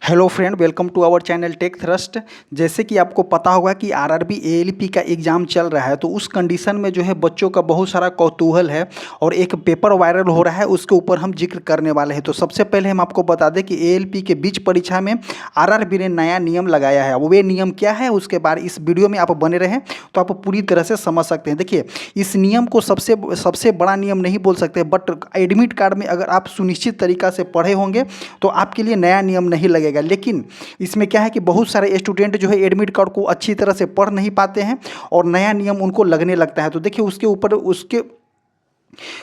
Hello friend, welcome to our channel tech thrust. जैसे कि आपको पता होगा कि आरआरबी एएलपी का एग्ज़ाम चल रहा है, तो उस कंडीशन में जो है बच्चों का बहुत सारा कौतूहल है और एक पेपर वायरल हो रहा है, उसके ऊपर हम जिक्र करने वाले हैं। तो सबसे पहले हम आपको बता दें कि एएलपी के बीच परीक्षा में आरआरबी ने नया नियम लगाया है। वे नियम क्या है उसके बारे इस वीडियो में आप बने रहें तो आप पूरी तरह से समझ सकते हैं। देखिए, इस नियम को सबसे बड़ा नियम नहीं बोल सकते, बट एडमिट कार्ड में अगर आप सुनिश्चित तरीक़ा से पढ़े होंगे तो आपके लिए नया नियम नहीं लगेगा। लेकिन इसमें क्या है कि बहुत सारे स्टूडेंट जो है एडमिट कार्ड को अच्छी तरह से पढ़ नहीं पाते हैं और नया नियम उनको लगने लगता है। तो देखिए, उसके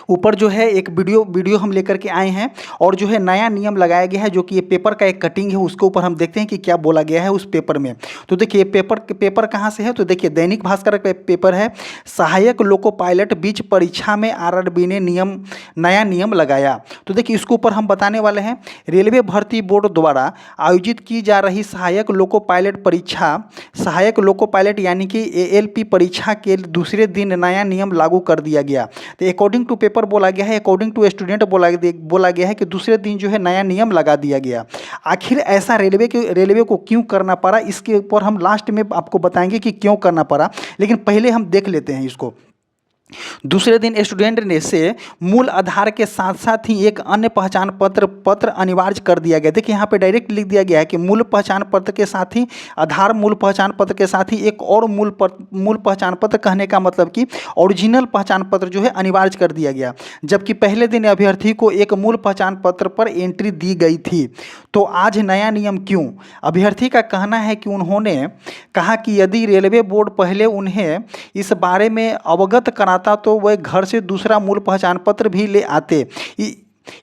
ऊपर जो है एक वीडियो हम लेकर के आए हैं और जो है नया नियम लगाया गया है, जो कि ये पेपर का एक कटिंग है। उसके ऊपर हम देखते हैं कि क्या बोला गया है उस पेपर में। तो देखिए, पेपर कहाँ से है, तो देखिए दैनिक भास्कर का पेपर है। सहायक लोको पायलट बीच परीक्षा में आरआरबी ने नया नियम लगाया। तो देखिए, इसके ऊपर हम बताने वाले हैं। रेलवे भर्ती बोर्ड द्वारा आयोजित की जा रही सहायक लोको पायलट परीक्षा, सहायक लोको पायलट यानी कि एएलपी परीक्षा के दूसरे दिन नया नियम लागू कर दिया गया। तो अकॉर्डिंग टू पेपर बोला गया है, अकॉर्डिंग टू स्टूडेंट बोला गया है कि दूसरे दिन जो है नया नियम लगा दिया गया। आखिर ऐसा रेलवे को क्यों करना पड़ा, इसके ऊपर हम लास्ट में आपको बताएंगे कि क्यों करना पड़ा, लेकिन पहले हम देख लेते हैं इसको। दूसरे दिन स्टूडेंट ने से मूल आधार के साथ साथ ही एक अन्य पहचान पत्र अनिवार्य कर दिया गया। देखिए, यहाँ पे डायरेक्ट लिख दिया गया है कि मूल पहचान पत्र के साथ ही आधार, मूल पहचान पत्र के साथ ही एक और मूल पहचान पत्र, कहने का मतलब कि ओरिजिनल पहचान पत्र जो है अनिवार्य कर दिया गया। जबकि पहले दिन अभ्यर्थी को एक मूल पहचान पत्र पर एंट्री दी गई थी। तो आज नया नियम क्यों? अभ्यर्थी का कहना है कि उन्होंने कहा कि यदि रेलवे बोर्ड पहले उन्हें इस बारे में अवगत कराता तो वह घर से दूसरा मूल पहचान पत्र भी ले आते।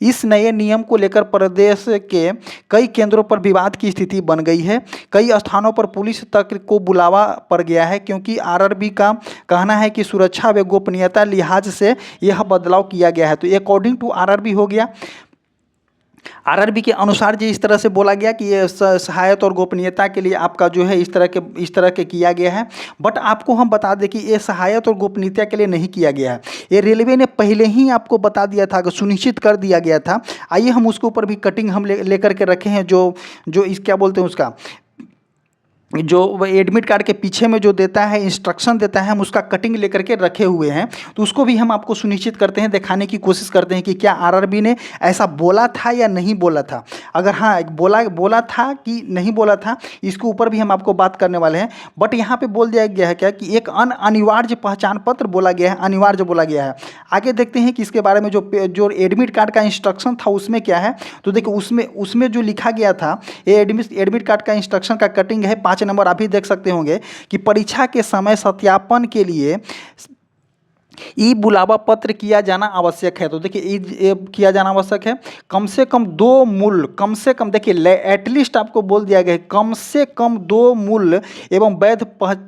इस नए नियम को लेकर प्रदेश के कई केंद्रों पर विवाद की स्थिति बन गई है। कई स्थानों पर पुलिस तक को बुलावा पड़ गया है, क्योंकि आरआरबी का कहना है कि सुरक्षा व गोपनीयता लिहाज से यह बदलाव किया गया है। तो अकॉर्डिंग टू आरआरबी हो गया। आरआरबी के अनुसार जो इस तरह से बोला गया कि ये सहायता और गोपनीयता के लिए आपका जो है इस तरह के किया गया है। बट आपको हम बता दें कि ये सहायता और गोपनीयता के लिए नहीं किया गया है, ये रेलवे ने पहले ही आपको बता दिया था, सुनिश्चित कर दिया गया था। आइए हम उसके ऊपर भी कटिंग हम लेकर के रखे हैं, जो इस क्या बोलते हैं उसका, जो एडमिट कार्ड के पीछे में जो देता है, इंस्ट्रक्शन देता है, हम उसका कटिंग लेकर के रखे हुए हैं। तो उसको भी हम आपको सुनिश्चित करते हैं, दिखाने की कोशिश करते हैं कि क्या आरआरबी ने ऐसा बोला था या नहीं बोला था। अगर हाँ बोला था कि नहीं बोला था, इसके ऊपर भी हम आपको बात करने वाले हैं। बट यहाँ पे बोल दिया गया है क्या कि एक अनिवार्य पहचान पत्र बोला गया है, अनिवार्य बोला गया है। आगे देखते हैं कि इसके बारे में जो एडमिट कार्ड का इंस्ट्रक्शन था उसमें क्या है। तो देखिए, उसमें जो लिखा गया था, ये एडमिट कार्ड का इंस्ट्रक्शन का कटिंग है। 5 नंबर आप भी देख सकते होंगे कि परीक्षा के समय सत्यापन के लिए ई बुलावा पत्र किया जाना आवश्यक है। तो देखिए, ई किया जाना आवश्यक है। कम से कम 2 मूल, कम से कम देखिए एटलीस्ट आपको बोल दिया गया है कम से कम 2 मूल एवं वैध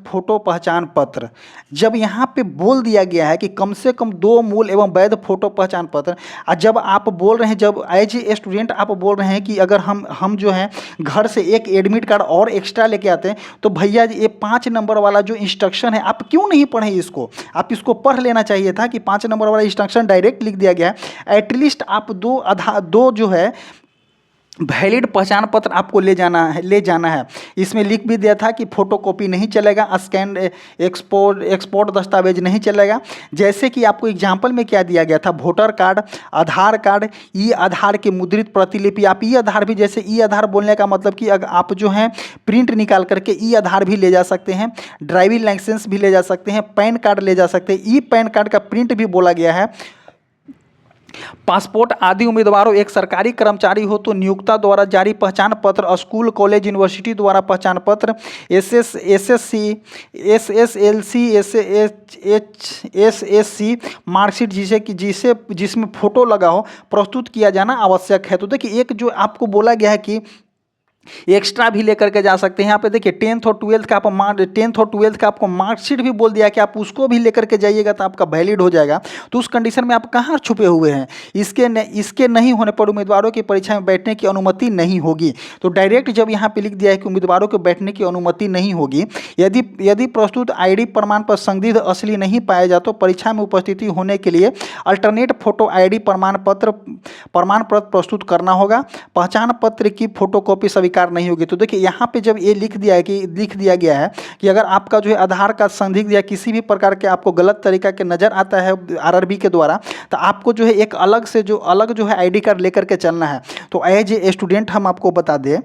फोटो पहचान पत्र। जब यहाँ पे बोल दिया गया है कि कम से कम 2 मूल एवं वैध फोटो पहचान पत्र, और जब आप बोल रहे हैं, जब एज ए स्टूडेंट आप बोल रहे हैं कि अगर हम जो है घर से एक एडमिट कार्ड और एक्स्ट्रा लेके आते हैं, तो भैया ये 5 नंबर वाला जो इंस्ट्रक्शन है आप क्यों नहीं पढ़े इसको? आप इसको पढ़ लेना चाहिए था कि 5 नंबर वाला इंस्ट्रक्शन डायरेक्ट लिख दिया गया है। एटलीस्ट आप दो जो है वैलिड पहचान पत्र आपको ले जाना है। इसमें लिख भी दिया था कि फोटोकॉपी नहीं चलेगा, स्कैन एक्सपोर्ट दस्तावेज नहीं चलेगा। जैसे कि आपको एग्जाम्पल में क्या दिया गया था, वोटर कार्ड, आधार कार्ड, ई आधार की मुद्रित प्रतिलिपि। आप ई आधार भी, जैसे ई आधार बोलने का मतलब कि अगर आप जो है प्रिंट निकाल करके ई आधार भी ले जा सकते हैं, ड्राइविंग लाइसेंस भी ले जा सकते हैं, पैन कार्ड ले जा सकते हैं, ई पैन कार्ड का प्रिंट भी बोला गया है, पासपोर्ट आदि। उम्मीदवारों एक सरकारी कर्मचारी हो तो नियोक्ता द्वारा जारी पहचान पत्र, स्कूल कॉलेज यूनिवर्सिटी द्वारा पहचान पत्र, एसएससी एसएसएलसी एसएससी मार्कशीट जिसमें फोटो लगा हो प्रस्तुत किया जाना आवश्यक है। तो देखिए, एक जो आपको बोला गया है कि एक्स्ट्रा भी लेकर के जा सकते हैं। यहाँ पे देखिए 10th और 12th का आपको मार्कशीट भी बोल दिया कि आप उसको भी लेकर के जाइएगा तो आपका वैलिड हो जाएगा। तो उस कंडीशन में आप कहाँ छुपे हुए हैं? इसके नहीं होने पर उम्मीदवारों की परीक्षा में बैठने की अनुमति नहीं होगी। तो डायरेक्ट जब यहाँ पे लिख दिया है कि उम्मीदवारों को बैठने की अनुमति नहीं होगी, यदि प्रस्तुत ID प्रमाण पर संदिग्ध असली नहीं पाया जाए तो परीक्षा में उपस्थिति होने के लिए अल्टरनेट फोटो ID प्रमाण पत्र प्रस्तुत करना होगा। पहचान पत्र की फोटोकॉपी स्वीकार बेकार नहीं होगी। तो देखिए यहाँ पे जब ये लिख दिया गया है कि अगर आपका जो है आधार कार्ड संदिग्ध या किसी भी प्रकार के आपको गलत तरीका के नज़र आता है आरआरबी के द्वारा, तो आपको जो है एक अलग जो है आईडी कार्ड लेकर के चलना है। तो एज ए स्टूडेंट हम आपको बता दें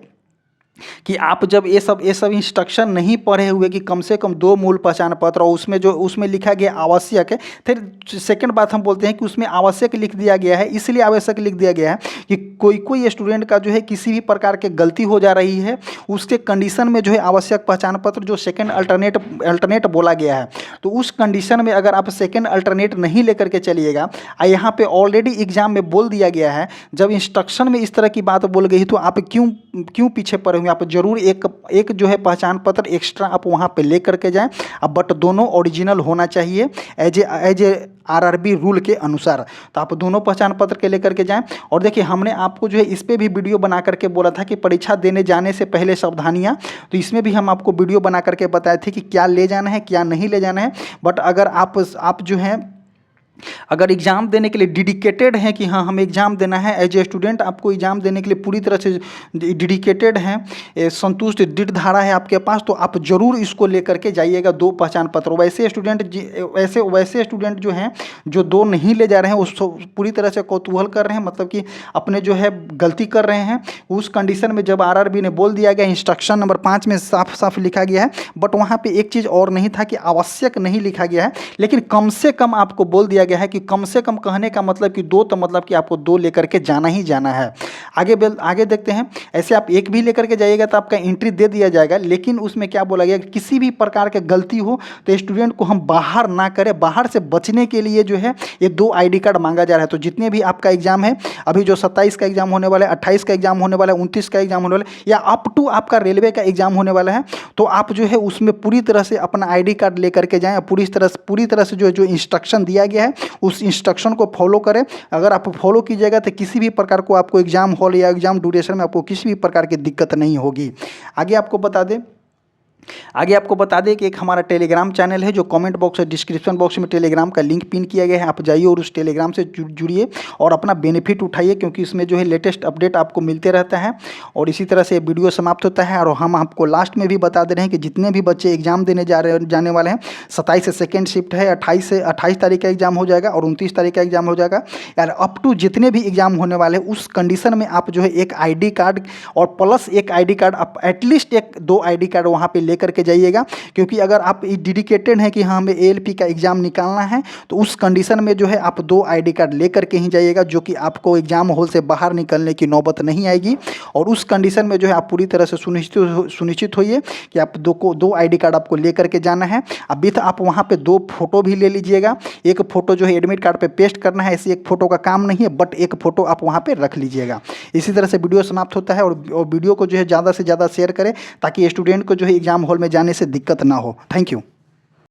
कि आप जब ये सब इंस्ट्रक्शन नहीं पढ़े हुए कि कम से कम 2 मूल पहचान पत्र, और उसमें लिखा गया आवश्यक है। फिर सेकंड बात हम बोलते हैं कि उसमें आवश्यक लिख दिया गया है, इसलिए आवश्यक लिख दिया गया है कि कोई स्टूडेंट का जो है किसी भी प्रकार के गलती हो जा रही है, उसके कंडीशन में जो है आवश्यक पहचान पत्र जो सेकेंड अल्टरनेट बोला गया है, तो उस कंडीशन में अगर आप सेकेंड अल्टरनेट नहीं लेकर के चलिएगा, यहाँ पे ऑलरेडी एग्जाम में बोल दिया गया है, जब इंस्ट्रक्शन में इस तरह की बात बोल गई तो आप क्यों पीछे पड़े हुए? आप जरूर एक जो है पहचान पत्र एक्स्ट्रा आप वहाँ पे ले करके जाएं, अब बट दोनों ओरिजिनल होना चाहिए एज ए आरआरबी रूल के अनुसार। तो आप दोनों पहचान पत्र के लेकर के जाएं। और देखिए हमने आपको जो है इस पर भी वीडियो बना करके बोला था कि परीक्षा देने जाने से पहले सावधानियां, तो इसमें भी हम आपको वीडियो बना करके बताए थे कि क्या ले जाना है क्या नहीं ले जाना है। बट अगर आप जो हैं अगर एग्ज़ाम देने के लिए डेडिकेटेड हैं कि हाँ हमें एग्ज़ाम देना है, एज ए स्टूडेंट आपको एग्ज़ाम देने के लिए पूरी तरह से डेडिकेटेड हैं, संतुष्ट दृढ़ धारा है आपके पास, तो आप ज़रूर इसको लेकर के जाइएगा 2 पहचान पत्र। वैसे स्टूडेंट जो हैं जो 2 नहीं ले जा रहे हैं उस पूरी तरह से कौतूहल कर रहे हैं, मतलब कि अपने जो है गलती कर रहे हैं। उस कंडीशन में जब आरआरबी ने बोल दिया गया, इंस्ट्रक्शन नंबर 5 में साफ साफ लिखा गया है, बट वहाँ पर एक चीज़ और नहीं था कि आवश्यक नहीं लिखा गया है, लेकिन कम से कम आपको बोल दिया गया है कि कम से कम कहने का मतलब कि 2, तो मतलब कि आपको 2 लेकर के जाना ही जाना है। आगे देखते हैं। ऐसे आप 1 भी लेकर के जाइएगा तो आपका एंट्री दे दिया जाएगा, लेकिन उसमें क्या बोला गया कि किसी भी प्रकार के गलती हो तो स्टूडेंट को हम बाहर ना करें। बाहर से बचने के लिए जो है ये 2 आईडी कार्ड मांगा जा रहा है। तो जितने भी आपका एग्जाम है, अभी जो 27 का एग्जाम होने वाला है, 28 का एग्जाम होने वाला है, 29 का एग्जाम होने वाला है, या अप टू आपका रेलवे का एग्जाम होने वाला है, तो आप जो है उसमें पूरी तरह से अपना आईडी कार्ड लेकर के जाएं। पूरी तरह से जो इंस्ट्रक्शन दिया गया है उस इंस्ट्रक्शन को फॉलो करें। अगर आप फॉलो कीजिएगा तो किसी भी प्रकार को आपको एग्जाम हॉल या एग्जाम ड्यूरेशन में आपको किसी भी प्रकार की दिक्कत नहीं होगी। आगे आपको बता दें कि एक हमारा टेलीग्राम चैनल है, जो कमेंट बॉक्स और डिस्क्रिप्शन बॉक्स में टेलीग्राम का लिंक पिन किया गया है। आप जाइए और उस टेलीग्राम से जुड़िए और अपना बेनिफिट उठाइए, क्योंकि इसमें जो है लेटेस्ट अपडेट आपको मिलते रहता है। और इसी तरह से वीडियो समाप्त होता है। और हम आपको लास्ट में भी बता दे रहे हैं कि जितने भी बच्चे एग्जाम देने जाने वाले हैं, 27 से सेकेंड शिफ्ट है, 28 तारीख का एग्जाम हो जाएगा और 29 तारीख का एग्जाम हो जाएगा, यार अप टू जितने भी एग्जाम होने वाले हैं उस कंडीशन में आप जो है एक आई कार्ड और प्लस एक आई कार्ड, आप एटलीस्ट 2 आई कार्ड वहाँ पर लेकर के जाइएगा। क्योंकि अगर आप डेडिकेटेड हैं कि हाँ हमें एएलपी का एग्जाम निकालना है, तो उस कंडीशन में जो है आप 2 आईडी कार्ड लेकर के ही जाइएगा, जो कि आपको एग्जाम हॉल से बाहर निकलने की नौबत नहीं आएगी। और उस कंडीशन में जो है आप पूरी तरह से सुनिश्चित होइए कि आप 2 आईडी कार्ड आपको लेकर के जाना है। अभी तो आप वहाँ पे 2 फोटो भी ले लीजिएगा। एक फोटो जो है एडमिट कार्ड पे पेस्ट करना है, ऐसे एक फोटो का काम नहीं है, बट एक फोटो आप वहाँ पे रख लीजिएगा। इसी तरह से वीडियो समाप्त होता है। और वीडियो को जो है ज़्यादा से ज़्यादा शेयर करें, ताकि स्टूडेंट को जो है एग्जाम हॉल में जाने से दिक्कत ना हो। Thank you.